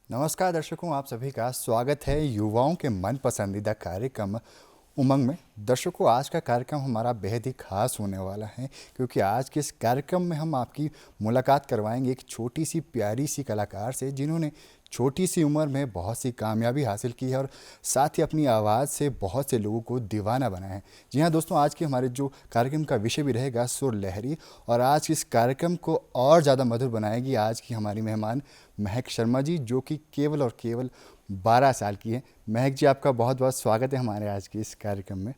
नमस्कार दर्शकों, आप सभी का स्वागत है युवाओं के मन पसंदीदा कार्यक्रम उमंग में। दर्शकों, आज का कार्यक्रम हमारा बेहद ही खास होने वाला है, क्योंकि आज के इस कार्यक्रम में हम आपकी मुलाकात करवाएंगे एक छोटी सी प्यारी सी कलाकार से, जिन्होंने छोटी सी उम्र में बहुत सी कामयाबी हासिल की है और साथ ही अपनी आवाज़ से बहुत से लोगों को दीवाना बनाया है। जी हाँ दोस्तों, आज के हमारे जो कार्यक्रम का विषय भी रहेगा सुर लहरी, और आज इस कार्यक्रम को और ज़्यादा मधुर बनाएगी आज की हमारी मेहमान महक शर्मा जी, जो कि केवल और केवल 12 साल की है। महक जी, आपका बहुत बहुत स्वागत है हमारे आज के इस कार्यक्रम में।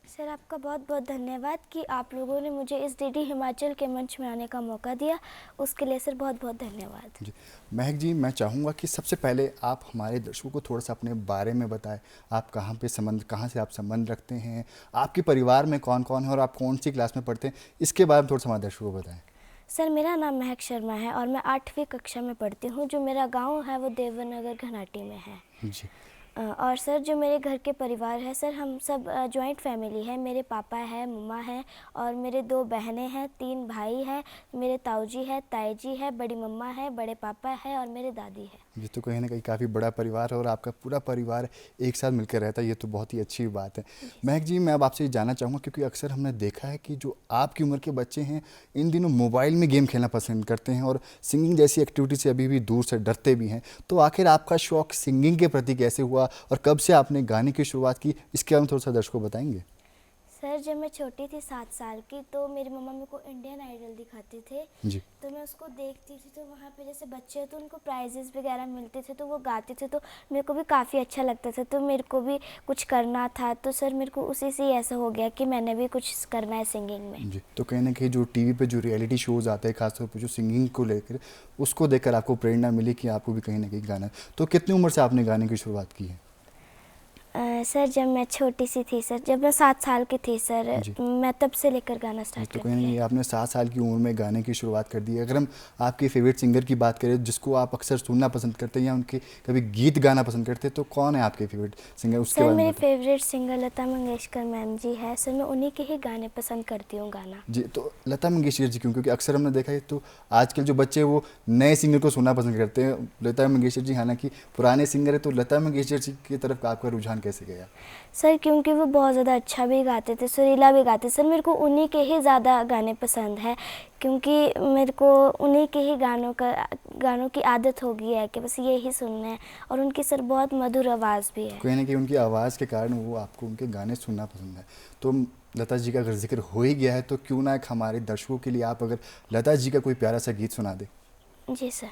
सर, आपका बहुत बहुत धन्यवाद कि आप लोगों ने मुझे इस डीडी हिमाचल के मंच में आने का मौका दिया, उसके लिए सर बहुत बहुत धन्यवाद। जी महक जी, मैं चाहूँगा कि सबसे पहले आप हमारे दर्शकों को थोड़ा सा अपने बारे में बताएं। आप कहाँ से आप संबंध रखते हैं, आपके परिवार में कौन कौन है और आप कौन सी क्लास में पढ़ते हैं, इसके बारे में थोड़ा सा हमारे दर्शकों को बताएं। सर, मेरा नाम महक शर्मा है और मैं 8वीं कक्षा में पढ़ती हूँ। जो मेरा गांव है वो देवनगर घनाटी में है। जी और सर, जो मेरे घर के परिवार है सर, हम सब जॉइंट फैमिली है। मेरे पापा है, मम्मा है और मेरे 2 बहनें हैं, 3 भाई है, मेरे ताऊजी है, ताई जी है, बड़ी मम्मा है, बड़े पापा है और मेरे दादी है। ये तो कहीं ना कहीं काफ़ी बड़ा परिवार है और आपका पूरा परिवार एक साथ मिलकर रहता है, ये तो बहुत ही अच्छी बात है। महक जी, मैं अब आपसे ये जानना चाहूँगा, क्योंकि अक्सर हमने देखा है कि जो आपकी उम्र के बच्चे हैं इन दिनों मोबाइल में गेम खेलना पसंद करते हैं और सिंगिंग जैसी एक्टिविटी से अभी भी दूर से डरते भी हैं। तो आखिर आपका शौक़ सिंगिंग के प्रति कैसे हुआ और कब से आपने गाने की शुरुआत की, इसके बारे में थोड़ा सा दर्शकों को बताएंगे। सर, जब मैं छोटी थी 7 साल की, तो मेरी मम्मा मेरे को इंडियन आइडल दिखाते थे। जी तो मैं उसको देखती थी, तो वहाँ पे जैसे बच्चे तो उनको प्राइजेस वगैरह मिलते थे, तो वो गाते थे, तो मेरे को भी काफ़ी अच्छा लगता था। तो मेरे को भी कुछ करना था, तो सर मेरे को उसी से ही ऐसा हो गया कि मैंने भी कुछ करना है सिंगिंग में। जी, तो कहीं ना कहीं जो टीवी पे जो रियलिटी शोज़ आते हैं, खासतौर पर जो सिंगिंग को लेकर, उसको देखकर आपको प्रेरणा मिली कि आपको भी कहीं ना कहीं गाना है। तो कितनी उम्र से आपने गाने की शुरुआत की है। सर, जब मैं छोटी सी थी सर, जब मैं 7 साल की थी सर, जी मैं तब से लेकर गाना जी, स्टार्ट तो कर कहीं ना दिया कहीं है। आपने 7 साल की उम्र में गाने की शुरुआत कर दी है। अगर हम आपके फेवरेट सिंगर की बात करें, जिसको आप अक्सर सुनना पसंद करते हैं या उनके कभी गीत गाना पसंद करते हैं, तो कौन है आपके फेवरेट सिंगर, उसके सर, बारे में मेरी बताएं। Favourite singer Lata Mangeshkar ma'am जी है सर, मैं उन्हीं के ही गाने पसंद करती हूँ गाना। जी, तो लता मंगेशकर जी क्यों, क्योंकि अक्सर हमने देखा है तो आजकल जो बच्चे हैं वो नए सिंगर को सुनना पसंद करते हैं। लता मंगेशकर जी हालांकि पुराने सिंगर है, तो लता मंगेशकर जी की तरफ आपका रुझान कैसे गया। सर, क्योंकि वो बहुत ज़्यादा अच्छा भी गाते थे, सुरीला भी गाते। सर, मेरे को उन्हीं के ही ज़्यादा गाने पसंद है, क्योंकि मेरे को उन्हीं के ही गानों की आदत हो गई है कि बस ये ही सुनना है। और उनकी सर बहुत मधुर आवाज़ भी है। कहीं ना कहीं उनकी आवाज़ के कारण वो आपको उनके गाने सुनना पसंद है। तो लता जी का अगर जिक्र हो ही गया है, तो क्यों ना एक हमारे दर्शकों के लिए आप अगर लता जी का कोई प्यारा सा गीत सुना दे। जी सर।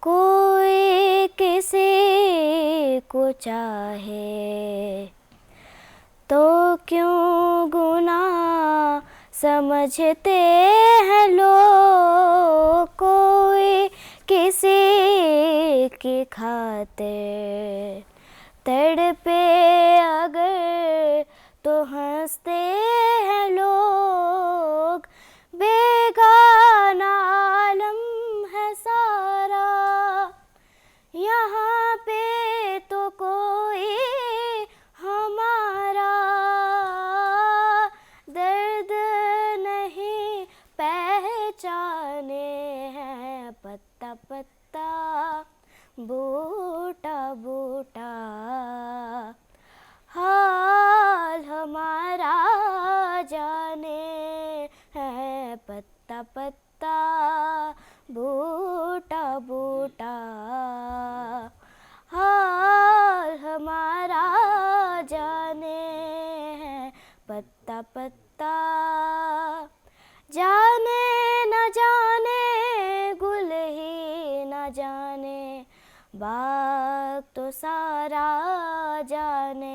कोई किसी को चाहे तो क्यों गुनाह समझते हैं लोग, कोई किसी की खातिर तड़पे अगर तो हंसते हैं लोग, बेगाना आलम है सारा, यहाँ पे तो कोई हमारा दर्द नहीं पहचाने हैं, पत्ता पत्ता बूटा बूटा हाल हमारा जाने हैं, पत्ता पत्ता बूटा बूटा हाल हमारा जाने हैं, पत्ता पत्ता। जाने न जाने गुल ही न जाने, बाग तो सारा जाने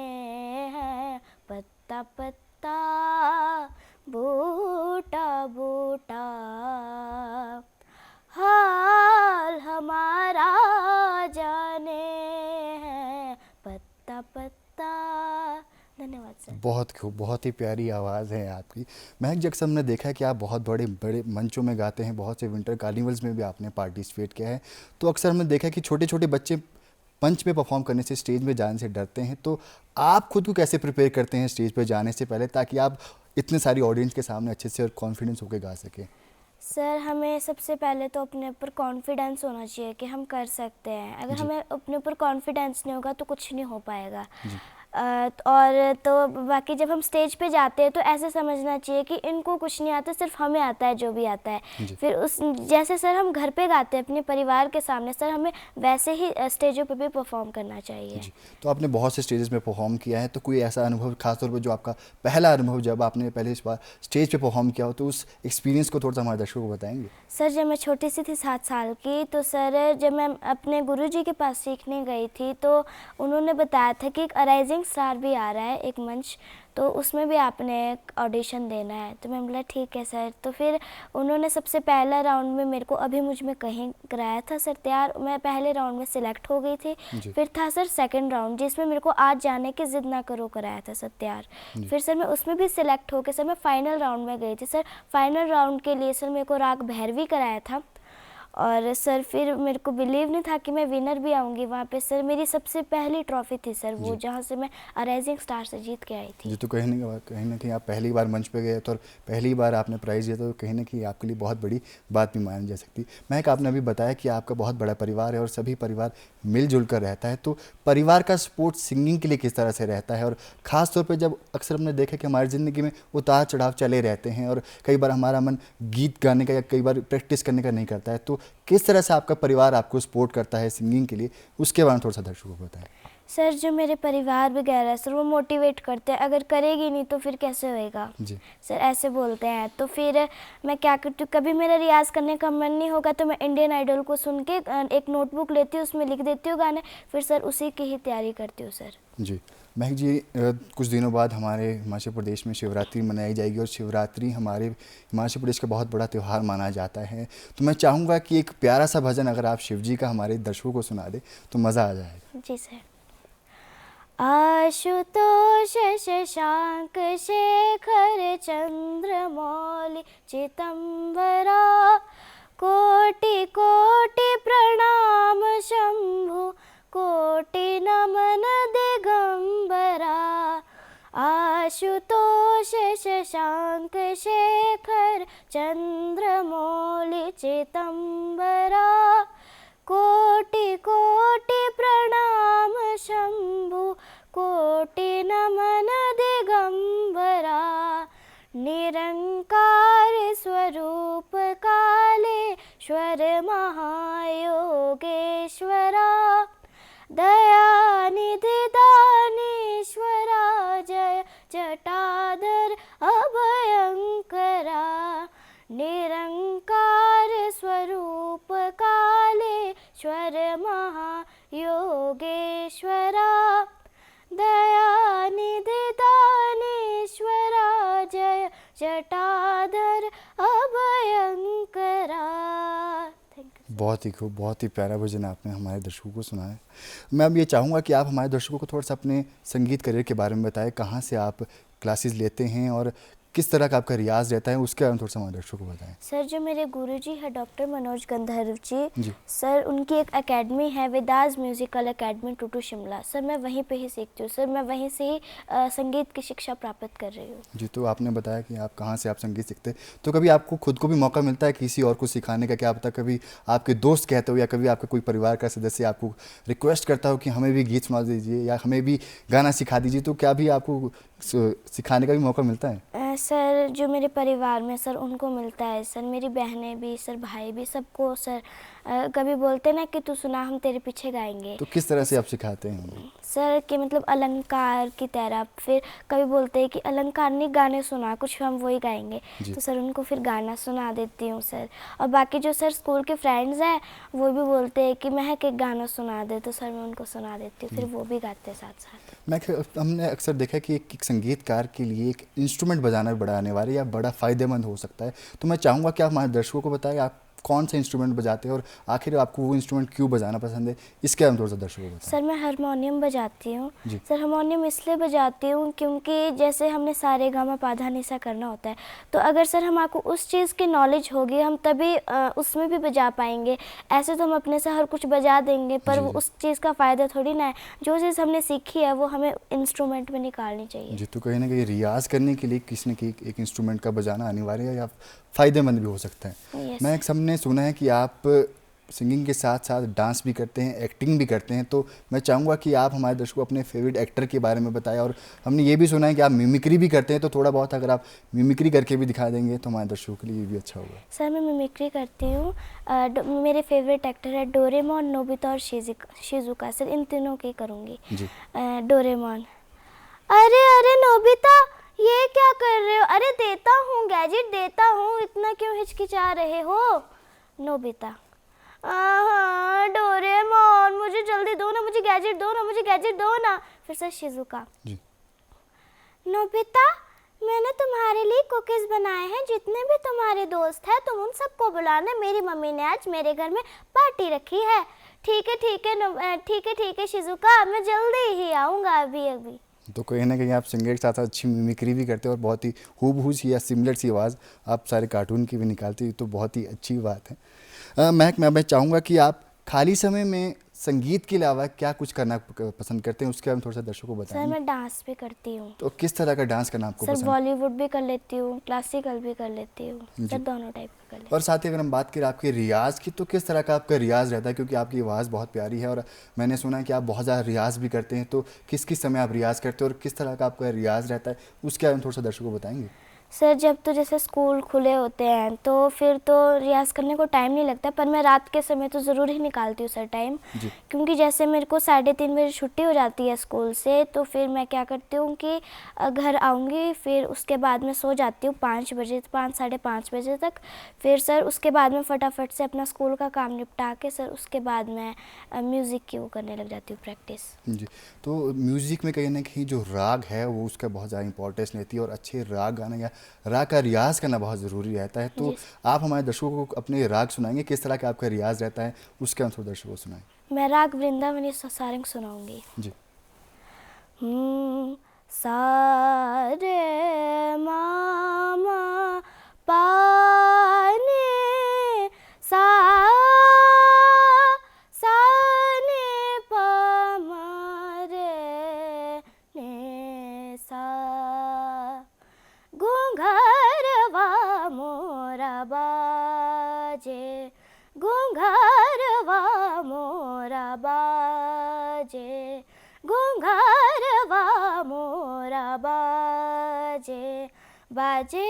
हैं, पत्ता पत्ता बूटा बूटा हाल हमारा जाने हैं, पत्ता पत्ता। धन्यवाद सर। बहुत खूब, बहुत ही प्यारी आवाज़ है आपकी। महक जी, अक्सर हमने देखा है कि आप बहुत बड़े बड़े मंचों में गाते हैं, बहुत से विंटर कार्निवल्स में भी आपने पार्टिसिपेट किया है। तो अक्सर हमने देखा है कि छोटे छोटे बच्चे मंच पे परफॉर्म करने से, स्टेज में जाने से डरते हैं। तो आप खुद को कैसे प्रिपेयर करते हैं स्टेज पे जाने से पहले, ताकि आप इतने सारी ऑडियंस के सामने अच्छे से और कॉन्फिडेंस होकर गा सकें। सर हमें सबसे पहले तो अपने ऊपर कॉन्फिडेंस होना चाहिए कि हम कर सकते हैं। अगर जी। हमें अपने ऊपर कॉन्फिडेंस नहीं होगा तो कुछ नहीं हो पाएगा। जी। और तो बाकी जब हम स्टेज पे जाते हैं तो ऐसे समझना चाहिए कि इनको कुछ नहीं आता, सिर्फ हमें आता है जो भी आता है। जी। फिर उस जैसे सर हम घर पे गाते हैं अपने परिवार के सामने, सर हमें वैसे ही स्टेजों पे भी परफॉर्म करना चाहिए। जी। तो आपने बहुत से स्टेजेस में परफॉर्म किया है, तो कोई ऐसा अनुभव खासतौर पर जो आपका पहला अनुभव जब आपने पहले इस बार स्टेज पे परफॉर्म किया हो, तो उस एक्सपीरियंस को थोड़ा सा हमारे दर्शकों को बताएंगे? सर जब मैं छोटी सी थी 7 साल की, तो सर जब मैं अपने गुरुजी के पास सीखने गई थी तो उन्होंने बताया था कि एक अराइजिंग स्टार भी आ रहा है, एक मंच, तो उसमें भी आपने ऑडिशन देना है। तो मैं बोला ठीक है सर। तो फिर उन्होंने सबसे पहला राउंड में मेरे को अभी मुझ में कहीं कराया था सर तैयार। मैं पहले राउंड में सिलेक्ट हो गई थी। जी। फिर था सर सेकंड राउंड, जिसमें मेरे को आज जाने की ज़िद ना करो कराया था सर तैयार। फिर सर मैं उसमें भी सिलेक्ट होकर सर मैं फाइनल राउंड में गई थी सर। फाइनल राउंड के लिए सर मेरे को राग भैरवी कराया था। और सर फिर मेरे को बिलीव नहीं था कि मैं विनर भी आऊँगी वहाँ पे। सर मेरी सबसे पहली ट्रॉफी थी सर वो, जहाँ से मैं अराइजिंग स्टार से जीत के आई थी। जी। तो कहीं ना कहीं आप पहली बार मंच पे गए तो, और पहली बार आपने प्राइज़ जीता, तो कहीं ना कहीं आपके लिए बहुत बड़ी बात भी मानी जा सकती। महक, आपने अभी बताया कि आपका बहुत बड़ा परिवार है और सभी परिवार मिलजुल कर रहता है, तो परिवार का सपोर्ट सिंगिंग के लिए किस तरह से रहता है? और ख़ास तौर पे जब अक्सर हमने देखा कि हमारी ज़िंदगी में उतार चढ़ाव चले रहते हैं और कई बार हमारा मन गीत गाने का या कई बार प्रैक्टिस करने का नहीं करता है, तो किस तरह से आपका परिवार आपको सपोर्ट करता है सिंगिंग के लिए, उसके बारे में थोड़ा सा दर्शकों को बताएं। सर जो मेरे परिवार वगैरह है सर वो मोटिवेट करते हैं, अगर करेगी नहीं तो फिर कैसे होएगा। जी। सर ऐसे बोलते हैं। तो फिर मैं क्या करती हूँ, कभी मेरा रियाज़ करने का मन नहीं होगा तो मैं इंडियन आइडल को सुन के एक नोटबुक लेती हूँ, उसमें लिख देती हूँ गाने, फिर सर उसी की ही तैयारी करती हूँ सर। जी। महक जी, कुछ दिनों बाद हमारे हिमाचल प्रदेश में शिवरात्रि मनाई जाएगी और शिवरात्रि हमारे हिमाचल प्रदेश का बहुत बड़ा त्यौहार माना जाता है। तो मैं चाहूँगा कि एक प्यारा सा भजन अगर आप शिव जी का हमारे दर्शकों को सुना दें तो मज़ा आ जाएगा। जी सर। आशुतोष शशांक शेखर चंद्रमौलि चितंबरा, कोटि कोटि प्रणाम शंभु, कोटि नमन दिगंबरा। आशुतोष शशांक शेखर चंद्रमौलि चितंबरा, कोटि कोटि प्रणाम शंभु, कोटि नमन दिगंबरा। निरंकार स्वरूप कालेश्वर महायोगेश्वरा, दयानिधि दानेश्वरा, जय जटाधर अभयंकरा। निरंकार स्वरूप कालेश्वर महायोगेश्वरा, दयानिधि दानेश्वरा, जय जटाधर अभयंकरा। बहुत ही खूब, बहुत ही प्यारा भजन आपने हमारे दर्शकों को सुनाया। मैं अब ये चाहूँगा कि आप हमारे दर्शकों को थोड़ा सा अपने संगीत करियर के बारे में बताएं, कहाँ से आप क्लासेस लेते हैं और किस तरह का आपका रियाज रहता है, उसके बारे में थोड़ा सा हमारे दर्शकों को बताएं। सर जो मेरे गुरुजी है डॉक्टर मनोज गंधर्व जी, जी। सर उनकी एक एकेडमी है Vedas musical academy Totu Shimla. Sir मैं वहीं पे ही सीखती हूँ सर, मैं वहीं से ही संगीत की शिक्षा प्राप्त कर रही हूँ। जी। तो आपने बताया कि आप कहाँ से आप संगीत सीखते हैं, तो कभी आपको खुद को भी मौका मिलता है किसी और को सिखाने का? क्या पता कभी आपके दोस्त कहते हो या कभी आपका कोई परिवार का सदस्य आपको रिक्वेस्ट करता हो कि हमें भी गीत सुना दीजिए या हमें भी गाना सिखा दीजिए, तो क्या भी आपको सिखाने का भी मौका मिलता है? सर जो मेरे परिवार में सर उनको मिलता है सर, मेरी बहनें भी सर, भाई भी, सबको सर कभी बोलते ना कि तू सुना, हम तेरे पीछे गाएंगे। तो किस तरह से आप सिखाते हैं सर कि मतलब अलंकार की तरह, फिर कभी बोलते हैं कि अलंकारिक गाने सुना कुछ, हम वही गाएंगे। तो सर उनको फिर गाना सुना देती हूँ सर। और बाकी जो सर स्कूल के फ्रेंड्स हैं वो भी बोलते हैं कि महक एक गाना सुना दे, तो सर मैं उनको सुना देती हूँ, फिर वो भी गाते हैं साथ साथ। हमने अक्सर देखा कि एक संगीतकार के लिए एक इंस्ट्रूमेंट बजाना बड़ा अनिवार्य या बड़ा फ़ायदेमंद हो सकता है, तो मैं चाहूँगा कि आप हमारे दर्शकों को बताएं आप कौन सा इंस्ट्रूमेंट बजाते हैं और आखिर आपको वो इंस्ट्रूमेंट क्यों बजाना पसंद है, इसके बारे में थोड़ा सा दर्शकों को बताएं। सर मैं हारमोनियम बजाती हूँ सर। हारमोनियम इसलिए बजाती हूँ क्योंकि जैसे हमने सारे गामा पाधा निसा करना होता है, तो अगर सर हमको उस चीज़ की नॉलेज होगी हम तभी उसमें भी बजा पाएंगे। ऐसे तो हम अपने से हर कुछ बजा देंगे पर वो उस चीज़ का फ़ायदा थोड़ी ना है। जो चीज़ हमने सीखी है वो हमें इंस्ट्रूमेंट में निकालनी चाहिए। जी। तो कहीं ना कहीं रियाज़ करने के लिए किसी न किसी एक इंस्ट्रूमेंट का बजाना अनिवार्य है या फ़ायदेमंद भी हो सकता है। Yes. मैं एक सबने सुना है कि आप सिंगिंग के साथ साथ डांस भी करते हैं, एक्टिंग भी करते हैं, तो मैं चाहूँगा कि आप हमारे दर्शकों को अपने फेवरेट एक्टर के बारे में बताएं। और हमने ये भी सुना है कि आप मिमिक्री भी करते हैं, तो थोड़ा बहुत अगर आप मिमिक्री करके भी दिखा देंगे तो हमारे दर्शकों के लिए ये भी अच्छा होगा। सर मैं मिमिक्री करती हूँ। मेरे फेवरेट एक्टर है डोरेमोन, नोबिता और शिजुका। सर इन तीनों के करूँगी। जी। डोरेमोन, अरे अरे नोबिता, ये क्या कर रहे हो? अरे देता हूँ, गैजेट देता हूँ, इतना क्यों हिचकिचा रहे हो? नोबिता, हाँ डोरेमोन, मुझे जल्दी दो ना, मुझे गैजेट दो ना, मुझे गैजेट दो ना। फिर से शिजुका, जी। नोबिता, मैंने तुम्हारे लिए कुकीज़ बनाए हैं, जितने भी तुम्हारे दोस्त हैं तुम उन सबको बुलाना, मेरी मम्मी ने आज मेरे घर में पार्टी रखी है। ठीक है ठीक है ठीक है शिजुका, मैं जल्दी ही आऊँगा अभी अभी। तो कहीं ना कहीं आप सिंगर के साथ साथ अच्छी मिमिक्री भी करते हैं और बहुत ही हूबहू सी या सिमिलर सी आवाज़ आप सारे कार्टून की भी निकालती, तो बहुत ही अच्छी बात है। महक, मैं चाहूँगा कि आप खाली समय में संगीत के अलावा क्या कुछ करना पसंद करते हैं, उसके बारे में थोड़ा सा दर्शकों को बताएं। सर मैं डांस भी करती हूँ। तो किस तरह का डांस करना आपको सर पसंद? बॉलीवुड भी कर लेती हूँ, क्लासिकल भी कर लेती हूँ सर, दोनों टाइप का कर लेती हूँ। और साथ ही अगर हम बात करें आपके रियाज की, तो किस तरह का आपका रियाज रहता है, क्योंकि आपकी आवाज़ बहुत प्यारी है और मैंने सुना है कि आप बहुत ज़्यादा रियाज भी करते हैं, तो किस किस समय आप रियाज करते हैं और किस तरह का आपका रियाज रहता है, उसके बारे में थोड़ा सा दर्शकों को बताएंगे। सर जब तो जैसे स्कूल खुले होते हैं तो फिर तो रियाज़ करने को टाइम नहीं लगता, पर मैं रात के समय तो ज़रूर ही निकालती हूँ सर टाइम। क्योंकि जैसे मेरे को 3:30 बजे छुट्टी हो जाती है स्कूल से, तो फिर मैं क्या करती हूँ कि घर आऊँगी, फिर उसके बाद मैं सो जाती हूँ 5 बजे, 5 साढ़े 5 बजे तक। फिर सर उसके बाद मैं फटाफट से अपना स्कूल का काम निपटा के सर उसके बाद मैं म्यूज़िक की वो करने लग जाती हूँ प्रैक्टिस। जी। तो म्यूज़िक में कहीं ना कहीं जो राग है वो उसका बहुत ज़्यादा इंपॉर्टेंस रहती है और अच्छे राग गाना या राग का रियाज करना बहुत ज़रूरी रहता है। तो आप हमारे दर्शकों को अपने राग सुनाएंगे, किस तरह का आपका रियाज रहता है, उसके हम थोड़ा दर्शकों को सुनाएं। मैं राग वृंदावनी सारंग सुनाऊंगी। जी। सा रे मामा पा ने सा ने पा मा रे ने सा, घूंघरवा मोरा बाजे, घूंघरवा मोरा बाजे, घूंघरवा मोरा बाजे, बाजे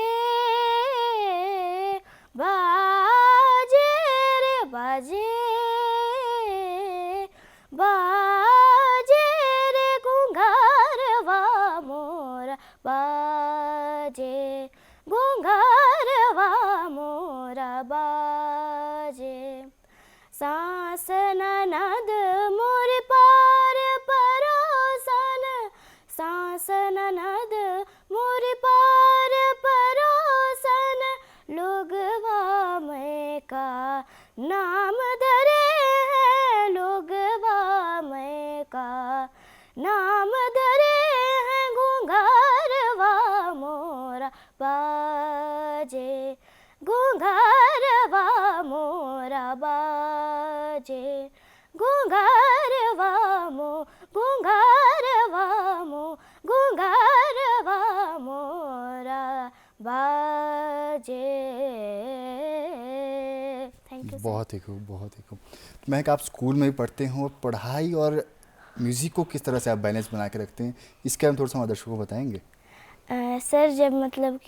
बाजे रे बाजे, बाजे रे घूंघरवा मोरा बाजे, घूंघरवा मोरा बाजे, सांस ननद मोर पार परोसन, सांस ननद मोर पार परोसन, लोगवा मैं का नाम धरे हैं, लोगवा मैं का नाम धरे हैं, घूंघरवा मोरा बाजे, घूंघरवा मोरा बाजे, घूंघरवा घूंघरवा मोरा बाजे। Thank you. बहुत ही खूब, बहुत ही खूब। महक, आप स्कूल में भी पढ़ते हैं और पढ़ाई और म्यूज़िक को किस तरह से आप बैलेंस बना के रखते हैं, इसके हम थोड़ा सा हमारे दर्शकों को बताएंगे। सर जब मतलब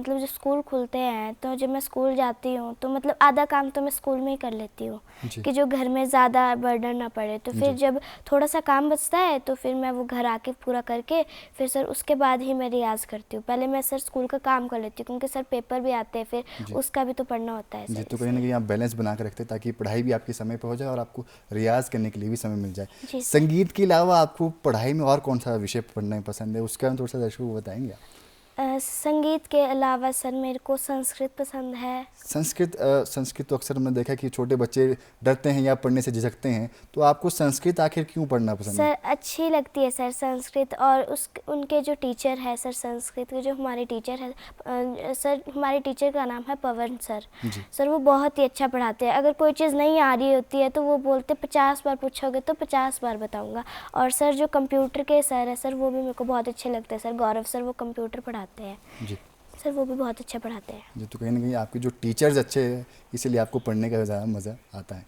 जब स्कूल खुलते हैं तो जब मैं स्कूल जाती हूँ तो मतलब आधा काम तो मैं स्कूल में ही कर लेती हूँ कि जो घर में ज़्यादा बर्डन ना पड़े। तो फिर जब थोड़ा सा काम बचता है तो फिर मैं वो घर आके पूरा करके फिर सर उसके बाद ही मैं रियाज़ करती हूँ। पहले मैं सर स्कूल का काम कर लेती हूँ क्योंकि सर पेपर भी आते हैं, फिर उसका भी तो पढ़ना होता है जी। सर। तो कहीं ना कहीं आप बैलेंस बना के रखते हैं ताकि पढ़ाई भी आपके समय पर हो जाए और आपको रियाज़ करने के लिए भी समय मिल जाए। संगीत के अलावा आपको पढ़ाई में और कौन सा विषय पढ़ना पसंद है, उसका हम थोड़ा सा दर्शकों को बताएंगे आप। संगीत के अलावा सर मेरे को संस्कृत पसंद है। संस्कृत तो अक्सर मैंने देखा कि छोटे बच्चे डरते हैं या पढ़ने से झिझकते हैं, तो आपको संस्कृत आखिर क्यों पढ़ना पसंद है? सर अच्छी लगती है सर संस्कृत, और उनके जो टीचर है सर संस्कृत के जो हमारे टीचर है सर, हमारे टीचर का नाम है पवन सर। सर वो बहुत ही अच्छा पढ़ाते हैं। अगर कोई चीज़ नहीं आ रही होती है तो वो बोलते 50 बार पूछोगे तो 50 बार बताऊँगा। और सर जो कंप्यूटर के सर है सर वो भी मेरे को बहुत अच्छे लगते हैं सर, गौरव सर, वो कंप्यूटर पढ़ाते हैं। जी। सर वो भी बहुत अच्छा पढ़ाते हैं। जी, तो कहीं ना कहीं आपके जो टीचर्स अच्छे हैं इसीलिए आपको पढ़ने का ज़्यादा मज़ा आता है।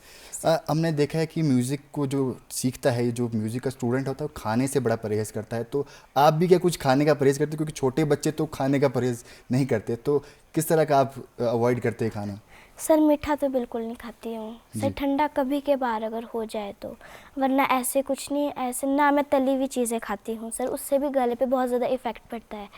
हमने देखा है कि म्यूज़िक को जो सीखता है, जो म्यूज़िक का स्टूडेंट होता है, वो खाने से बड़ा परहेज़ करता है। तो आप भी क्या कुछ खाने का परहेज़ करते हैं? क्योंकि छोटे बच्चे तो खाने का परहेज़ नहीं करते, तो किस तरह का आप अवॉइड करते हैं खाना? सर मीठा तो बिल्कुल नहीं खाती हूँ सर, जी। ठंडा कभी के बार अगर हो जाए तो, वरना ऐसे कुछ नहीं। ऐसे ना मैं तली हुई चीज़ें खाती हूँ सर, उससे भी गले पे बहुत ज़्यादा इफ़ेक्ट पड़ता है।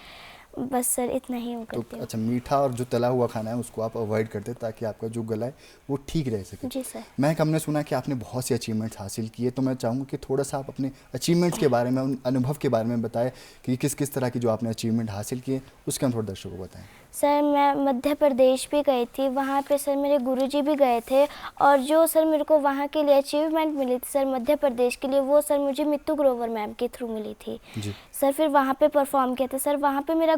बस सर इतना ही हूँ तो करती हूँ। अच्छा, मीठा और जो तला हुआ खाना है उसको आप अवॉइड करते हैं ताकि आपका जो गला है वो ठीक रह सके। जी सर। महक, हमने सुना कि आपने बहुत सी अचीवमेंट्स हासिल किए, तो मैं चाहूँगा कि थोड़ा सा आप अपने अचीवमेंट्स के बारे में, उन अनुभव के बारे में बताएं कि किस किस तरह की जो आपने अचीवमेंट हासिल किए, उसके हम थोड़ा दर्शकों को बताएं। सर मैं मध्य प्रदेश भी गई थी, वहाँ पे सर मेरे गुरुजी भी गए थे, और जो सर मेरे को वहाँ के लिए अचीवमेंट मिली थी सर मध्य प्रदेश के लिए, वो सर मुझे मित्तू ग्रोवर मैम के थ्रू मिली थी। जी। सर फिर वहाँ पे परफॉर्म किया था सर, वहाँ पे मेरा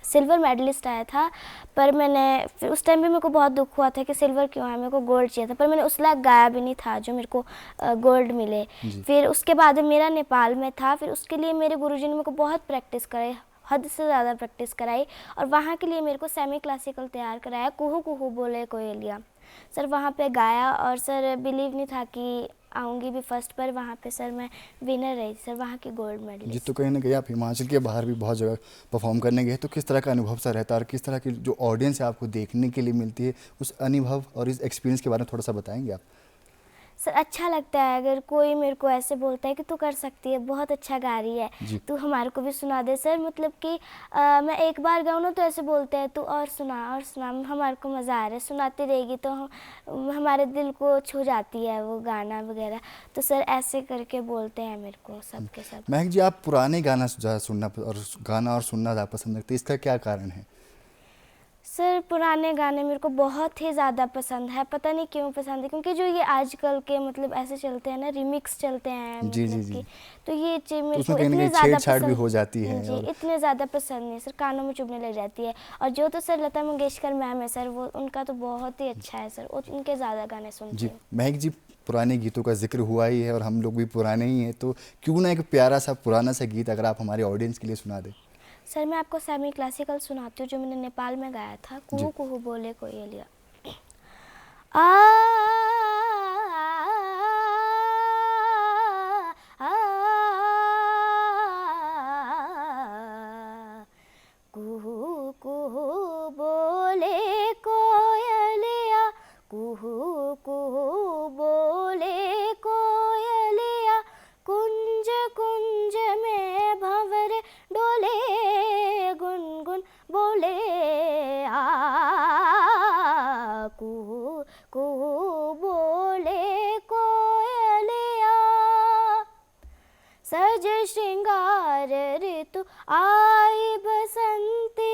सिल्वर मेडलिस्ट आया था, पर मैंने फिर उस टाइम भी मेरे को बहुत दुख हुआ था कि सिल्वर क्यों आया, मेरे को गोल्ड चाहिए था, पर मैंने उस लायक गाया भी नहीं था जो मेरे को गोल्ड मिले। फिर उसके बाद मेरा नेपाल में था, फिर उसके लिए मेरे गुरुजी ने मेरे को बहुत प्रैक्टिस कराई, हद से ज़्यादा प्रैक्टिस कराई, और वहाँ के लिए मेरे को सेमी क्लासिकल तैयार कराया, कुहू कुहू बोले कोयलिया। सर वहाँ पे गाया, और सर बिलीव नहीं था कि आऊँगी भी फर्स्ट, पर वहाँ पे सर मैं विनर रही सर, वहाँ की गोल्ड जी, मेडलिस्ट। तो कहीं ना कहीं आप हिमाचल के बाहर भी बहुत जगह परफॉर्म करने गए, तो किस तरह का अनुभव सा रहता है और किस तरह की जो ऑडियंस है आपको देखने के लिए मिलती है, उस अनुभव और इस एक्सपीरियंस के बारे में थोड़ा सा बताएंगे आप? सर अच्छा लगता है अगर कोई मेरे को ऐसे बोलता है कि तू कर सकती है, बहुत अच्छा गा रही है, जी। तू हमारे को भी सुना दे सर। मतलब कि मैं एक बार गाऊँ ना तो ऐसे बोलते हैं तू और सुना, हमारे को मज़ा आ रहा है, सुनाती रहेगी तो हमारे दिल को छू जाती है वो गाना वगैरह, तो सर ऐसे करके बोलते हैं मेरे को सब के सब। महक जी, आप पुराने गाना ज़्यादा सुनना और सुनना ज़्यादा पसंद करते हैं, इसका क्या कारण है? सर पुराने गाने मेरे को बहुत ही ज़्यादा पसंद है, पता नहीं क्यों पसंद है, क्योंकि जो ये आजकल के मतलब ऐसे चलते हैं ना, रिमिक्स चलते हैं जी जी मतलब जी। कि, तो ये चीज़ तो मेरे उसमें को कहीं ना इतने कहीं ज़्यादा छेड़छाड़ भी पसंद। हो जाती है जी, और इतने ज़्यादा पसंद नहीं सर, कानों में चुभने लग जाती है। और जो तो सर लता मंगेशकर मैम है सर, वो उनका तो बहुत ही अच्छा है सर, उनके ज़्यादा गाने सुनती जी। हूँ। महक जी, पुराने गीतों का जिक्र हुआ ही है और हम लोग भी पुराने ही हैं, तो क्यों ना एक प्यारा सा पुराना सा गीत अगर आप हमारे ऑडियंस के लिए सुना दें। सर मैं आपको सेमी क्लासिकल सुनाती हूँ जो मैंने नेपाल में गाया था, जी। कुहू कुहू बोले कोयलिया। आ कुहू कुहू बोले कोयलिया, कुहू कुहू बोले कोयलिया, कुंज कुंज में भंवर डोले, गुनगुन बोले आ, कुहू कुहू बोले कोयलिया। सज श्रृंगार ऋतु आई बसंती,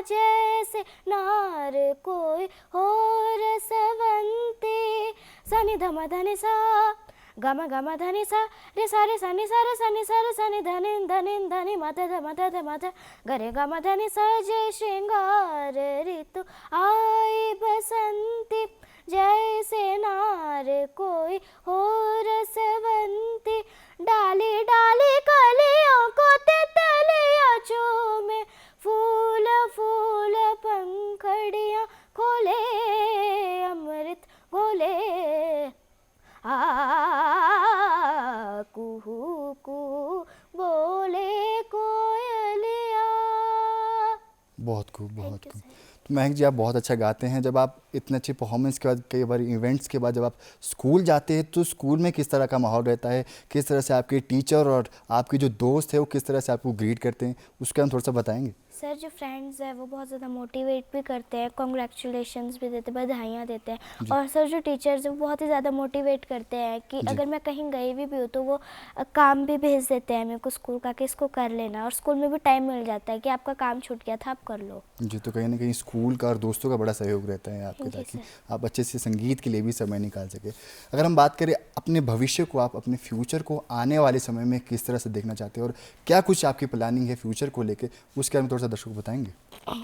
जैसे नार कोई हो रसवंती। सनि धम धनि सा गम गम धनि सा रे सा रे सनि सा रे सनि सा रे सनि धनि धनि धनि मध मध गरे गम धनि सज श्रृंगार ऋतु आई बसंती, जैसे नार कोई हो रसवंती। डाली डाली कलियों को तितलियां चूमे, फूल फूल पंखड़ियां खोले, अमृत घोले आ, कुहू कुहू बोले कोयलिया। बहुत खूब, बहुत थैंक यू खूब। सर। तो महक जी, आप बहुत अच्छा गाते हैं। जब आप इतने अच्छे परफॉर्मेंस के बाद, कई बार इवेंट्स के बाद जब आप स्कूल जाते हैं, तो स्कूल में किस तरह का माहौल रहता है? किस तरह से आपके टीचर और आपके जो दोस्त हैं वो किस तरह से आपको ग्रीट करते हैं, उसका हम थोड़ा सा बताएंगे? सर जो फ्रेंड्स हैं वो बहुत ज़्यादा मोटिवेट भी करते हैं, कॉन्ग्रेचुलेशंस भी देते हैं, बधाइयाँ देते हैं। और सर जो टीचर्स हैं वो बहुत ही ज़्यादा मोटिवेट करते हैं कि जी। अगर मैं कहीं गई भी हूँ तो वो काम भी भेज देते हैं मेरे को स्कूल का कि इसको कर लेना, और स्कूल में भी टाइम मिल जाता है कि आपका काम छूट गया था, आप कर लो। जी, तो कहीं ना कहीं स्कूल का और दोस्तों का बड़ा सहयोग रहता है आपके, जी ताकि सर। आप अच्छे से संगीत के लिए भी समय निकाल सके। अगर हम बात करें अपने भविष्य को, आप अपने फ्यूचर को आने वाले समय में किस तरह से देखना चाहते हैं और क्या कुछ आपकी प्लानिंग है फ्यूचर को लेके, उसके बारे में थोड़ा सा सा दर्शकों को बताएंगे?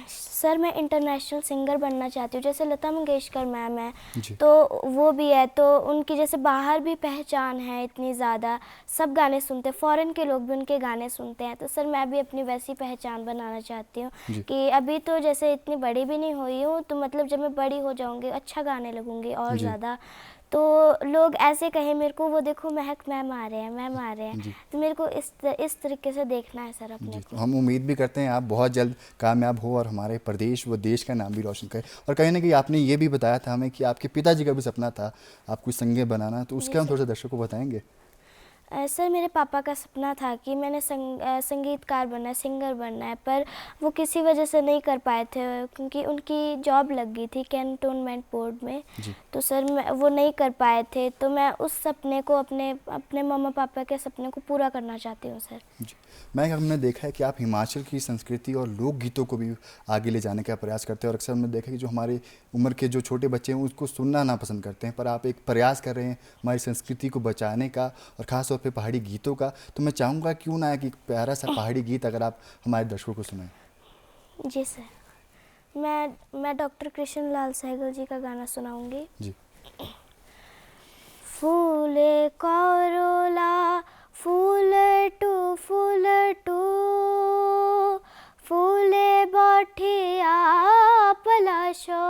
सर मैं इंटरनेशनल सिंगर बनना चाहती हूँ, जैसे लता मंगेशकर मैम है जी। तो वो भी है, तो उनकी जैसे बाहर भी पहचान है इतनी ज़्यादा, सब गाने सुनते हैं, फॉरेन के लोग भी उनके गाने सुनते हैं। तो सर मैं भी अपनी वैसी पहचान बनाना चाहती हूँ कि अभी तो जैसे इतनी बड़ी भी नहीं हुई हूँ, तो मतलब जब मैं बड़ी हो जाऊँगी अच्छा गाने लगूँगी और जी। ज़्यादा, तो लोग ऐसे कहे मेरे को, वो देखो महक मैम आ रहे हैं, मैम आ रहे हैं। जी। तो मेरे को इस तरीके से देखना है सर अपने जी, को। तो हम उम्मीद भी करते हैं आप बहुत जल्द कामयाब हो और हमारे प्रदेश व देश का नाम भी रोशन करें। और कहीं ना कहीं आपने ये भी बताया था हमें कि आपके पिताजी का भी सपना था आपको सिंगर बनाना, तो उसके हम थोड़ा सा दर्शकों को बताएंगे। सर मेरे पापा का सपना था कि मैंने संगीतकार बनना है, सिंगर बनना है, पर वो किसी वजह से नहीं कर पाए थे क्योंकि उनकी जॉब लग गई थी कैंटोनमेंट बोर्ड में। जी। तो सर वो नहीं कर पाए थे, तो मैं उस सपने को अपने मम्मा पापा के सपने को पूरा करना चाहती हूँ सर। जी, मैं हमने देखा है कि आप हिमाचल की संस्कृति और लोकगीतों को भी आगे ले जाने का प्रयास करते हैं, और अक्सर हमने देखा है कि जो हमारी उम्र के जो छोटे बच्चे हैं उसको सुनना ना पसंद करते हैं, पर आप एक प्रयास कर रहे हैं हमारी संस्कृति को बचाने का और ख़ास तौर पे पहाड़ी गीतों का। तो मैं चाहूँगा क्यों ना एक प्यारा सा पहाड़ी गीत अगर आप हमारे दर्शकों को सुनाएं। जी सर, मैं डॉक्टर कृष्ण लाल सहगल जी का गाना सुनाऊंगी। जी। फूले करोला फूल टू फूले बठिया पलाशो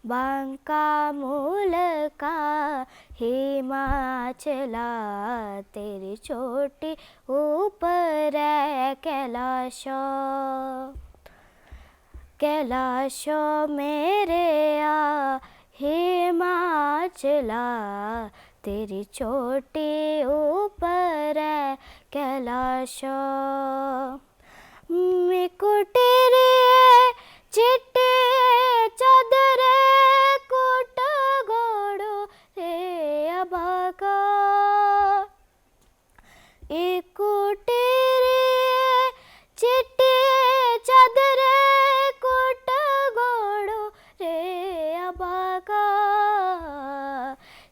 बांका मूल का हिमाचला तेरी चोटी ऊपर है कैलाशो मेरे आ हिमाचला तेरी चोटी ऊपर है कैलाशो मिकुटी रे चिट्टी चादर कोट गोड़ो रे अबाका इकुटी रे चिट्टी चादर कोट गोड़ो रे अबाका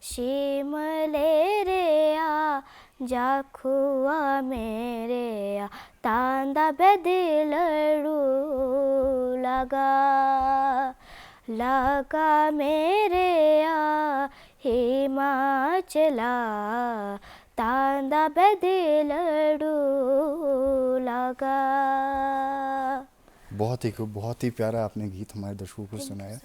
शिमले रे आ जाखुआ मेरे आ तांदा बेदिलड़ू लगा मेरे आ हिमाचला तांदा बेदिलड़ू लगा। बहुत ही खूब, बहुत ही प्यारा आपने गीत हमारे दर्शकों को सुनाया।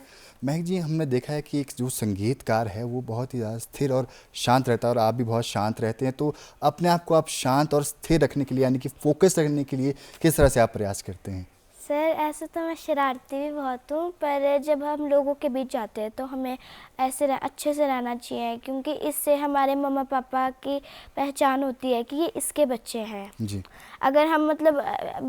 महक जी, हमने देखा है कि एक जो संगीतकार है वो बहुत ही ज़्यादा स्थिर और शांत रहता है, और आप भी बहुत शांत रहते हैं, तो अपने आप को आप शांत और स्थिर रखने के लिए यानी कि फोकस रखने के लिए किस तरह से आप प्रयास करते हैं? सर ऐसे तो मैं शरारती भी बहुत हूँ, पर जब हम लोगों के बीच जाते हैं तो हमें ऐसे अच्छे से रहना चाहिए, क्योंकि इससे हमारे मम्मा पापा की पहचान होती है कि ये इसके बच्चे हैं। जी। अगर हम मतलब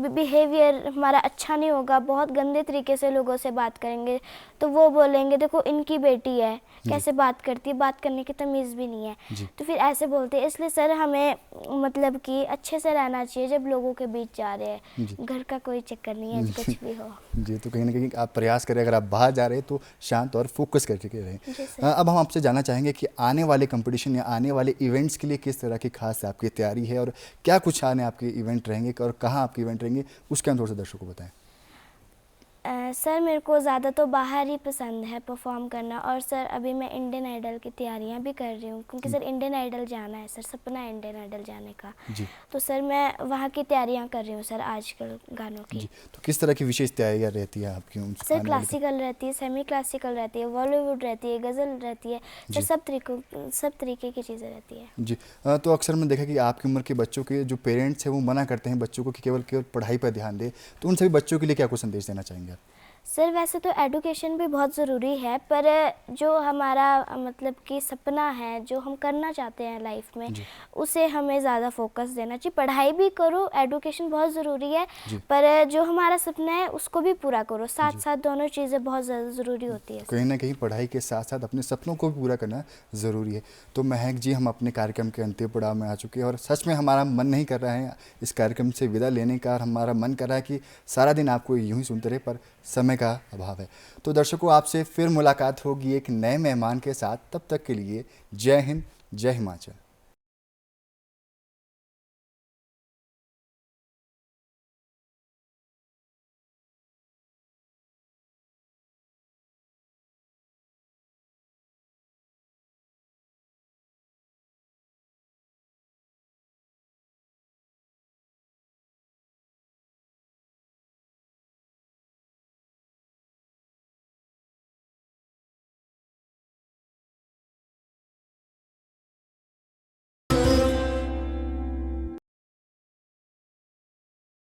बिहेवियर हमारा अच्छा नहीं होगा, बहुत गंदे तरीके से लोगों से बात करेंगे, तो वो बोलेंगे देखो इनकी बेटी है कैसे बात करती है, बात करने की तमीज़ भी नहीं है, तो फिर ऐसे बोलते हैं। इसलिए सर हमें मतलब कि अच्छे से रहना चाहिए जब लोगों के बीच जा रहे हैं। घर का कोई चक्कर नहीं है, कुछ भी हो। जी, तो कहीं ना कहीं आप प्रयास करें, अगर आप बाहर जा रहे हैं तो शांत और फोकस करके रहें। अब हम आपसे जानना चाहेंगे कि आने वाले कंपटीशन या आने वाले इवेंट्स के लिए किस तरह की खास आपकी तैयारी है, और क्या कुछ आने आपके इवेंट रहेंगे और कहाँ आपके इवेंट रहेंगे, उसके हम थोड़ा सा दर्शकों को बताएं। सर मेरे को ज़्यादा तो बाहर ही पसंद है परफॉर्म करना, और सर अभी मैं इंडियन आइडल की तैयारियां भी कर रही हूँ, क्योंकि सर इंडियन आइडल जाना है, सर सपना है इंडियन आइडल जाने का। जी। तो सर मैं वहाँ की तैयारियां कर रही हूँ सर आजकल गानों की। जी, तो किस तरह की विशेष तैयारियां रहती है आपकी? सर क्लासिकल रहती है, सेमी क्लासिकल रहती है, बॉलीवुड रहती है, गज़ल रहती है, सर सब तरीके की चीज़ें रहती है। जी, तो अक्सर मैंने देखा कि आपकी उम्र के बच्चों के जो पेरेंट्स हैं वो मना करते हैं बच्चों को कि केवल पढ़ाई पर ध्यान दें, तो उन सभी बच्चों के लिए क्या कुछ संदेश देना चाहेंगे आप? सर वैसे तो एडुकेशन भी बहुत ज़रूरी है, पर जो हमारा मतलब कि सपना है, जो हम करना चाहते हैं लाइफ में, उसे हमें ज़्यादा फोकस देना चाहिए। पढ़ाई भी करो, एडुकेशन बहुत ज़रूरी है, पर जो हमारा सपना है उसको भी पूरा करो, साथ साथ दोनों चीज़ें बहुत ज़्यादा ज़रूरी होती है। कहीं ना कहीं पढ़ाई के साथ साथ अपने सपनों को भी पूरा करना ज़रूरी है। तो महक जी, हम अपने कार्यक्रम के अंतिम पड़ाव में आ चुके हैं, और सच में हमारा मन नहीं कर रहा है इस कार्यक्रम से विदा लेने का, और हमारा मन कर रहा है कि सारा दिन आपको यूं ही सुनते रहे, पर समय का अभाव है। तो दर्शकों, आपसे फिर मुलाकात होगी एक नए मेहमान के साथ। तब तक के लिए जय हिंद, जय हिमाचल।